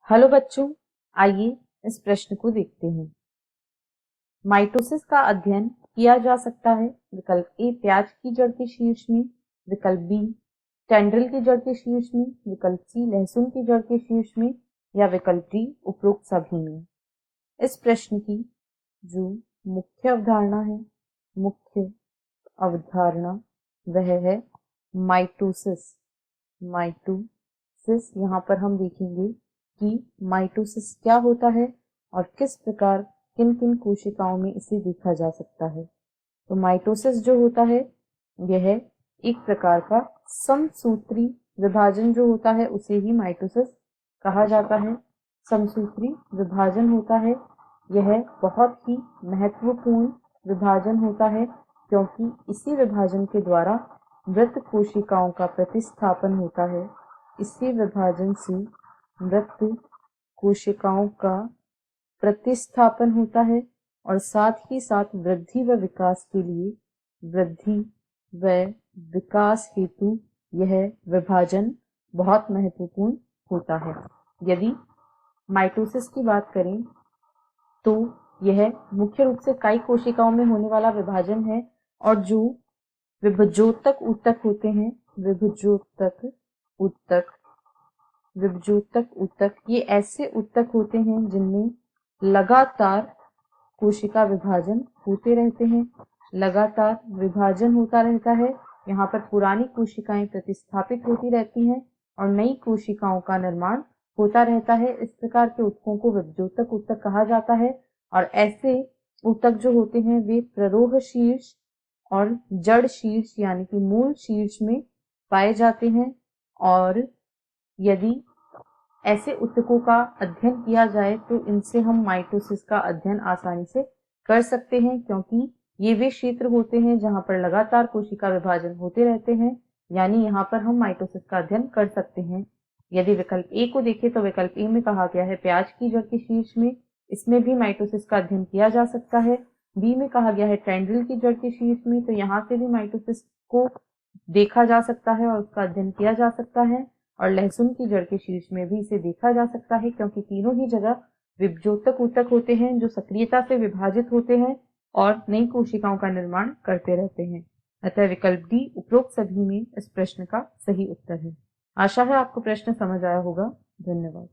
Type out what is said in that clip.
Hello बच्चों, आइए इस प्रश्न को देखते हैं। माइटोसिस का अध्ययन किया जा सकता है विकल्प ए प्याज की जड़ के शीर्ष में, विकल्प बी टेंड्रिल की जड़ के शीर्ष में, विकल्प सी लहसुन की जड़ के शीर्ष में या विकल्प डी उपरोक्त सभी में। इस प्रश्न की जो मुख्य अवधारणा वह है माइटोसिस। यहाँ पर हम देखेंगे कि माइटोसिस क्या होता है और किस प्रकार किन किन कोशिकाओं में इसे देखा जा सकता है। तो माइटोसिस जो होता है यह एक प्रकार का समसूत्री विभाजन जो होता है उसे ही माइटोसिस कहा जाता है। समसूत्री विभाजन होता है, यह बहुत ही महत्वपूर्ण विभाजन होता है क्योंकि इसी विभाजन के द्वारा मृत कोशिकाओं का प्रतिस्थापन होता है। इसी विभाजन से मृत कोशिकाओं का प्रतिस्थापन होता है और साथ ही साथ वृद्धि व विकास हेतु यह विभाजन बहुत महत्वपूर्ण होता है। यदि माइटोसिस की बात करें तो यह मुख्य रूप से कई कोशिकाओं में होने वाला विभाजन है और जो विभजोतक ऊतक होते हैं, विभजोतक ऊतक ये ऐसे ऊतक होते हैं जिनमें लगातार कोशिका विभाजन होते रहते हैं, लगातार विभाजन होता रहता है। यहाँ पर पुरानी कोशिकाएं प्रतिस्थापित होती रहती हैं और नई कोशिकाओं का निर्माण होता रहता है। इस प्रकार के ऊतकों को विभजोतक ऊतक कहा जाता है और ऐसे ऊतक जो होते हैं वे प्ररोह शीर्ष और जड़ शीर्ष यानी कि मूल शीर्ष में पाए जाते हैं। और यदि ऐसे ऊतकों का अध्ययन किया जाए तो इनसे हम माइटोसिस का अध्ययन आसानी से कर सकते हैं क्योंकि ये वे क्षेत्र होते हैं जहां पर लगातार कोशिका विभाजन होते रहते हैं, यानी यहाँ पर हम माइटोसिस का अध्ययन कर सकते हैं। यदि विकल्प ए को देखें तो विकल्प ए में कहा गया है प्याज की जड़ के शीर्ष में, इसमें भी माइटोसिस का अध्ययन किया जा सकता है। बी में कहा गया है टेंड्रिल की जड़ के शीर्ष में, तो यहाँ से भी माइटोसिस को देखा जा सकता है और उसका अध्ययन किया जा सकता है। और लहसुन की जड़ के शीर्ष में भी इसे देखा जा सकता है क्योंकि तीनों ही जगह विभजोतक ऊतक होते हैं जो सक्रियता से विभाजित होते हैं और नई कोशिकाओं का निर्माण करते रहते हैं। अतः विकल्प डी उपरोक्त सभी में इस प्रश्न का सही उत्तर है। आशा है आपको प्रश्न समझ आया होगा। धन्यवाद।